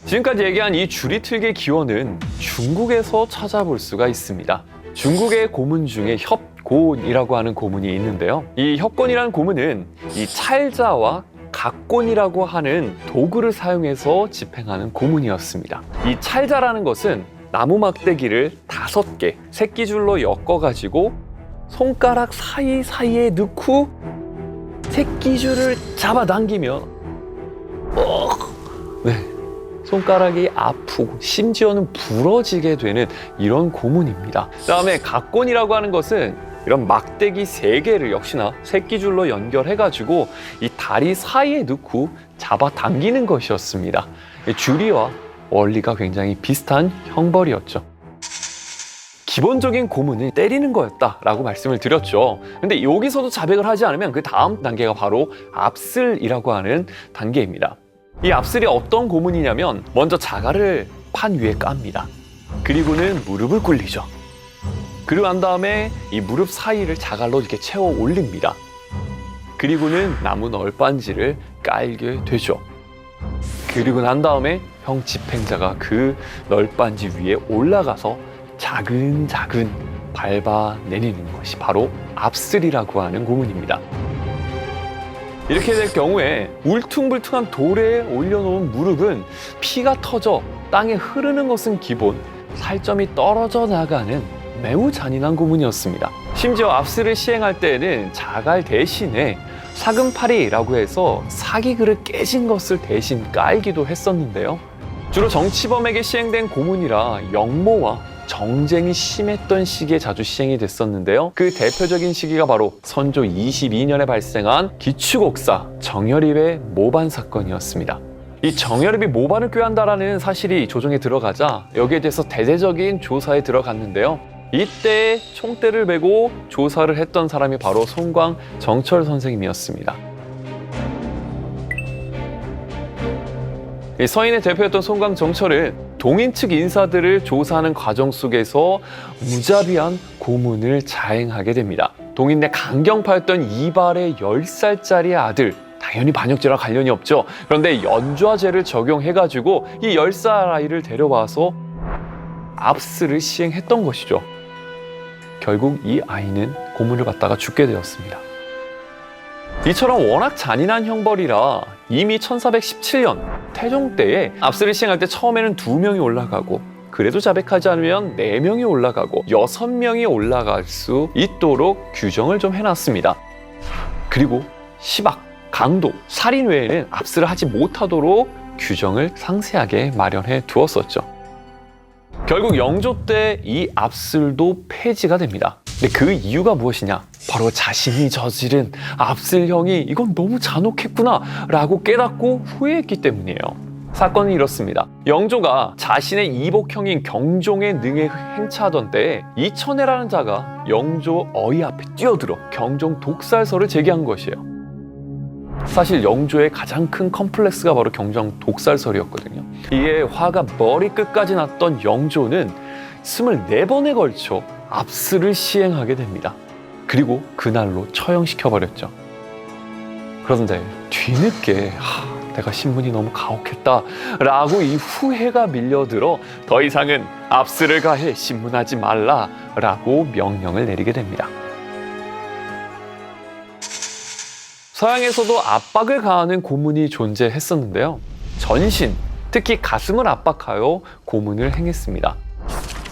지금까지 얘기한 이 줄이틀기 기원은 중국에서 찾아볼 수가 있습니다. 중국의 고문 중에 협곤이라고 하는 고문이 있는데요. 이 협곤이라는 고문은 이 찰자와 각곤이라고 하는 도구를 사용해서 집행하는 고문이었습니다. 이 찰자라는 것은 나무 막대기를 5개 새끼줄로 엮어가지고 손가락 사이사이에 넣고 새끼줄을 잡아당기면 손가락이 아프고 심지어는 부러지게 되는 이런 고문입니다. 그다음에 각곤이라고 하는 것은 이런 막대기 3개를 역시나 새끼줄로 연결해가지고 이 다리 사이에 넣고 잡아당기는 것이었습니다. 줄이와 원리가 굉장히 비슷한 형벌이었죠. 기본적인 고문은 때리는 거였다라고 말씀을 드렸죠. 근데 여기서도 자백을 하지 않으면 그 다음 단계가 바로 압슬이라고 하는 단계입니다. 이 압슬이 어떤 고문이냐면 먼저 자갈을 판 위에 깝니다. 그리고는 무릎을 꿇리죠. 그리고 난 다음에 이 무릎 사이를 자갈로 이렇게 채워 올립니다. 그리고는 나무 널빤지를 깔게 되죠. 그리고 난 다음에 형 집행자가 그 널빤지 위에 올라가서 자근자근 밟아내리는 것이 바로 압슬이라고 하는 고문입니다. 이렇게 될 경우에 울퉁불퉁한 돌에 올려놓은 무릎은 피가 터져 땅에 흐르는 것은 기본, 살점이 떨어져 나가는 매우 잔인한 고문이었습니다. 심지어 압슬을 시행할 때에는 자갈 대신에 사금파리라고 해서 사기 그릇 깨진 것을 대신 깔기도 했었는데요. 주로 정치범에게 시행된 고문이라 영모와 정쟁이 심했던 시기에 자주 시행이 됐었는데요. 그 대표적인 시기가 바로 선조 22년에 발생한 기축옥사 정여립의 모반 사건이었습니다. 이 정여립이 모반을 꾀한다라는 사실이 조정에 들어가자 여기에 대해서 대대적인 조사에 들어갔는데요. 이때 총대를 메고 조사를 했던 사람이 바로 송광 정철 선생님이었습니다. 서인의 대표였던 송광 정철은 동인 측 인사들을 조사하는 과정 속에서 무자비한 고문을 자행하게 됩니다. 동인 내 강경파였던 이발의 10살짜리 아들, 당연히 반역죄와 관련이 없죠. 그런데 연좌죄를 적용해가지고 이 10살 아이를 데려와서 압슬을 시행했던 것이죠. 결국 이 아이는 고문을 받다가 죽게 되었습니다. 이처럼 워낙 잔인한 형벌이라 이미 1417년 태종 때에 압슬을 시행할 때 처음에는 2명이 올라가고 그래도 자백하지 않으면 4명이 올라가고 6명이 올라갈 수 있도록 규정을 좀 해놨습니다. 그리고 시박, 강도, 살인 외에는 압슬을 하지 못하도록 규정을 상세하게 마련해 두었었죠. 결국 영조 때 이 압슬도 폐지가 됩니다. 근데 그 이유가 무엇이냐? 바로 자신이 저지른 압슬형이 이건 너무 잔혹했구나 라고 깨닫고 후회했기 때문이에요. 사건은 이렇습니다. 영조가 자신의 이복형인 경종의 능에 행차하던 때에 이천해라는 자가 영조 어이 앞에 뛰어들어 경종 독살설을 제기한 것이에요. 사실 영조의 가장 큰 컴플렉스가 바로 경종 독살설이었거든요. 이에 화가 머리끝까지 났던 영조는 24번에 걸쳐 압슬을 시행하게 됩니다. 그리고 그날로 처형시켜버렸죠. 그런데 뒤늦게 내가 신분이 너무 가혹했다 라고 이 후회가 밀려들어 더 이상은 압슬을 가해 신문하지 말라 라고 명령을 내리게 됩니다. 서양에서도 압박을 가하는 고문이 존재했었는데요. 전신, 특히 가슴을 압박하여 고문을 행했습니다.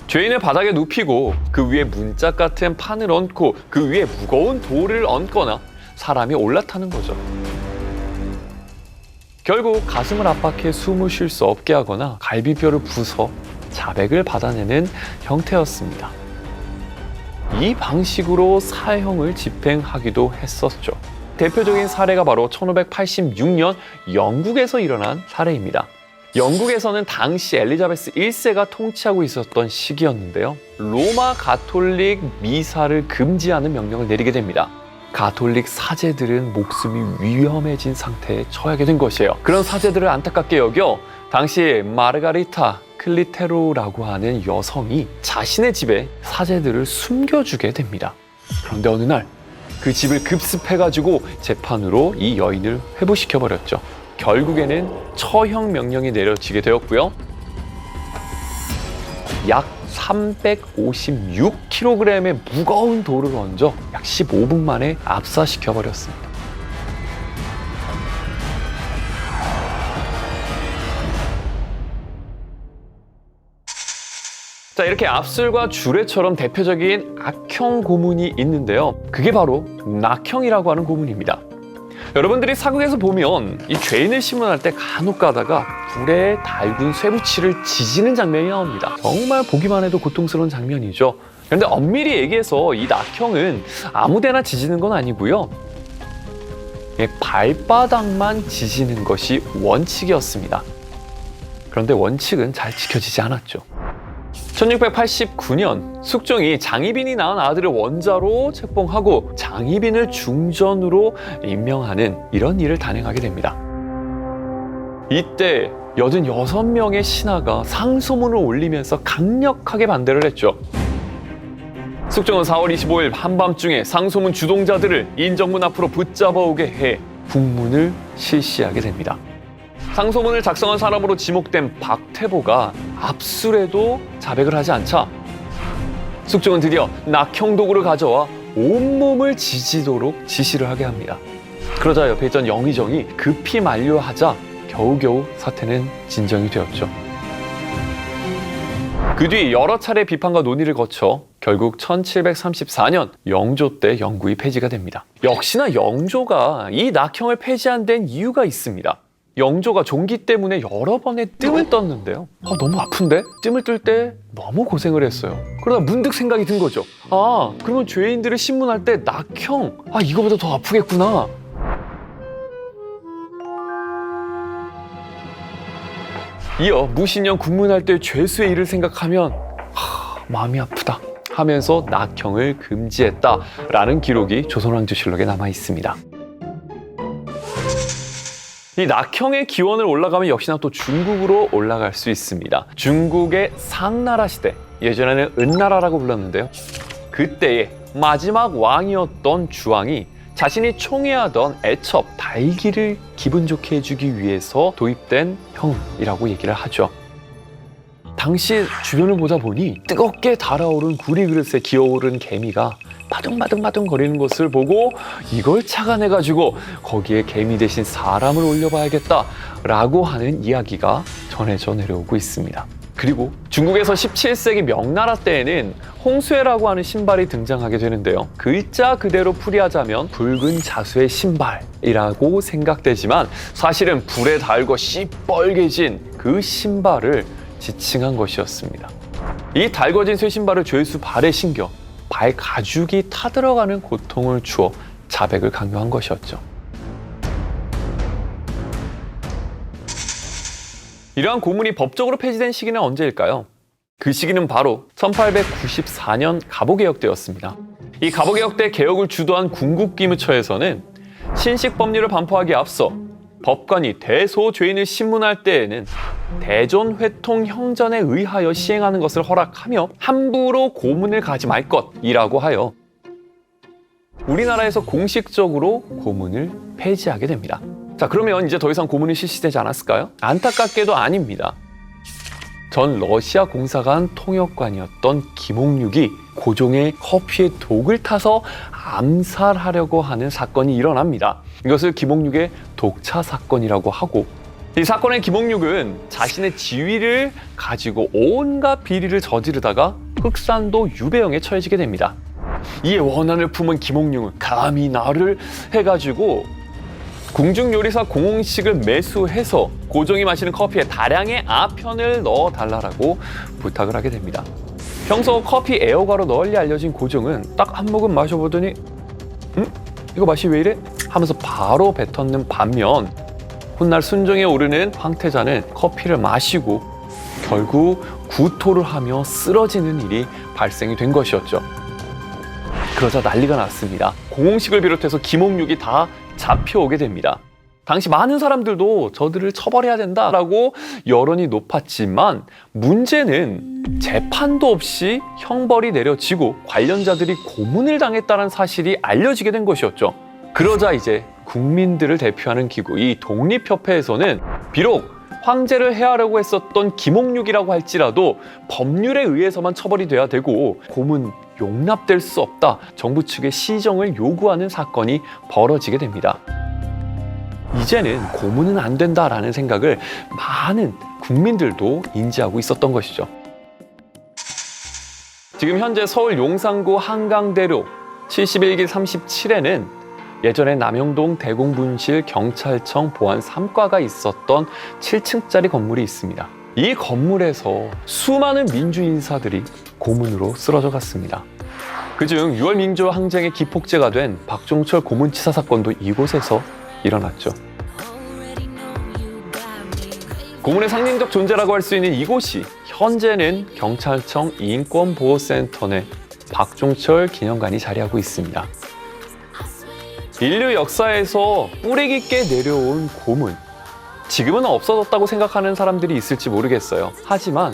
죄인을 바닥에 눕히고 그 위에 문짝 같은 판을 얹고 그 위에 무거운 돌을 얹거나 사람이 올라타는 거죠. 결국 가슴을 압박해 숨을 쉴 수 없게 하거나 갈비뼈를 부숴 자백을 받아내는 형태였습니다. 이 방식으로 사형을 집행하기도 했었죠. 대표적인 사례가 바로 1586년 영국에서 일어난 사례입니다. 영국에서는 당시 엘리자베스 1세가 통치하고 있었던 시기였는데요. 로마 가톨릭 미사를 금지하는 명령을 내리게 됩니다. 가톨릭 사제들은 목숨이 위험해진 상태에 처하게 된 것이에요. 그런 사제들을 안타깝게 여겨 당시 마르가리타 클리테로라고 하는 여성이 자신의 집에 사제들을 숨겨주게 됩니다. 그런데 어느 날 그 집을 급습해가지고 재판으로 이 여인을 회부시켜버렸죠. 결국에는 처형 명령이 내려지게 되었고요. 약 356kg의 무거운 돌을 얹어 약 15분 만에 압사시켜버렸습니다. 자, 이렇게 압술과 주례처럼 대표적인 악형 고문이 있는데요. 그게 바로 낙형이라고 하는 고문입니다. 여러분들이 사극에서 보면 이 죄인을 심문할 때 간혹 가다가 불에 달군 쇠붙이를 지지는 장면이 나옵니다. 정말 보기만 해도 고통스러운 장면이죠. 그런데 엄밀히 얘기해서 이 낙형은 아무데나 지지는 건 아니고요. 발바닥만 지지는 것이 원칙이었습니다. 그런데 원칙은 잘 지켜지지 않았죠. 1689년 숙종이 장희빈이 낳은 아들을 원자로 책봉하고 장희빈을 중전으로 임명하는 이런 일을 단행하게 됩니다. 이때 86명의 신하가 상소문을 올리면서 강력하게 반대를 했죠. 숙종은 4월 25일 한밤중에 상소문 주동자들을 인정문 앞으로 붙잡아오게 해 국문을 실시하게 됩니다. 상소문을 작성한 사람으로 지목된 박태보가 압술에도 자백을 하지 않자 숙종은 드디어 낙형 도구를 가져와 온몸을 지지도록 지시를 하게 합니다. 그러자 옆에 있던 영의정이 급히 만류하자 겨우겨우 사태는 진정이 되었죠. 그 뒤 여러 차례 비판과 논의를 거쳐 결국 1734년 영조 때 영구히 폐지가 됩니다. 역시나 영조가 이 낙형을 폐지한 데는 이유가 있습니다. 영조가 종기 때문에 여러 번의 뜸을 떴는데요. 너무 아픈데? 뜸을 뜰 때 너무 고생을 했어요. 그러다 문득 생각이 든 거죠. 그러면 죄인들을 신문할 때 낙형, 이거보다 더 아프겠구나. 이어 무신령 국문할 때 죄수의 일을 생각하면 마음이 아프다 하면서 낙형을 금지했다라는 기록이 조선왕조실록에 남아 있습니다. 이 낙형의 기원을 올라가면 역시나 또 중국으로 올라갈 수 있습니다. 중국의 상나라 시대, 예전에는 은나라라고 불렀는데요. 그때의 마지막 왕이었던 주왕이 자신이 총애하던 애첩, 달기를 기분 좋게 해주기 위해서 도입된 형이라고 얘기를 하죠. 당시 주변을 보다 보니 뜨겁게 달아오른 구리 그릇에 기어오른 개미가 바둥바둥바둥 거리는 것을 보고 이걸 착안해가지고 거기에 개미 대신 사람을 올려봐야겠다라고 하는 이야기가 전해져 내려오고 있습니다. 그리고 중국에서 17세기 명나라 때에는 홍수회라고 하는 신발이 등장하게 되는데요. 글자 그대로 풀이하자면 붉은 자수의 신발이라고 생각되지만 사실은 불에 달고 시뻘개진 그 신발을 지칭한 것이었습니다. 이 달궈진 쇠신발을 죄수 발에 신겨 발 가죽이 타들어가는 고통을 주어 자백을 강요한 것이었죠. 이러한 고문이 법적으로 폐지된 시기는 언제일까요? 그 시기는 바로 1894년 갑오개혁 때였습니다. 이 갑오개혁 때 개혁을 주도한 궁극기무처에서는 신식법률을 반포하기에 앞서 법관이 대소죄인을 신문할 때에는 대존회통 형전에 의하여 시행하는 것을 허락하며 함부로 고문을 가지 말 것이라고 하여 우리나라에서 공식적으로 고문을 폐지하게 됩니다. 자, 그러면 이제 더 이상 고문이 실시되지 않았을까요? 안타깝게도 아닙니다. 전 러시아 공사관 통역관이었던 김옥륙이 고종의 커피에 독을 타서 암살하려고 하는 사건이 일어납니다. 이것을 김옥륙의 독차 사건이라고 하고, 이 사건의 김옥륙은 자신의 지위를 가지고 온갖 비리를 저지르다가 흑산도 유배형에 처해지게 됩니다. 이에 원한을 품은 김옥륙은 감히 나를 해가지고 궁중요리사 공홍식을 매수해서 고종이 마시는 커피에 다량의 아편을 넣어달라고 부탁을 하게 됩니다. 평소 커피 애호가로 널리 알려진 고종은 딱 한 모금 마셔보더니 이거 맛이 왜 이래? 하면서 바로 뱉었는 반면 훗날 순정에 오르는 황태자는 커피를 마시고 결국 구토를 하며 쓰러지는 일이 발생이 된 것이었죠. 그러자 난리가 났습니다. 공홍식을 비롯해서 김홍육이 다 잡혀오게 됩니다. 당시 많은 사람들도 저들을 처벌해야 된다라고 여론이 높았지만 문제는 재판도 없이 형벌이 내려지고 관련자들이 고문을 당했다는 사실이 알려지게 된 것이었죠. 그러자 이제 국민들을 대표하는 기구 이 독립협회에서는 비록 황제를 해하려고 했었던 김홍육이라고 할지라도 법률에 의해서만 처벌이 돼야 되고 고문 용납될 수 없다. 정부 측의 시정을 요구하는 사건이 벌어지게 됩니다. 이제는 고문은 안 된다라는 생각을 많은 국민들도 인지하고 있었던 것이죠. 지금 현재 서울 용산구 한강대로 71길 37에는 예전에 남영동 대공분실 경찰청 보안 3과가 있었던 7층짜리 건물이 있습니다. 이 건물에서 수많은 민주인사들이 고문으로 쓰러져 갔습니다. 그중 6월 민주화 항쟁의 기폭제가 된 박종철 고문치사 사건도 이곳에서 일어났죠. 고문의 상징적 존재라고 할 수 있는 이곳이 현재는 경찰청 인권보호센터 내 박종철 기념관이 자리하고 있습니다. 인류 역사에서 뿌리 깊게 내려온 고문, 지금은 없어졌다고 생각하는 사람들이 있을지 모르겠어요. 하지만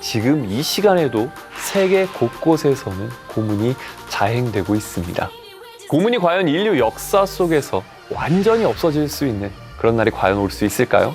지금 이 시간에도 세계 곳곳에서는 고문이 자행되고 있습니다. 고문이 과연 인류 역사 속에서 완전히 없어질 수 있는 그런 날이 과연 올 수 있을까요?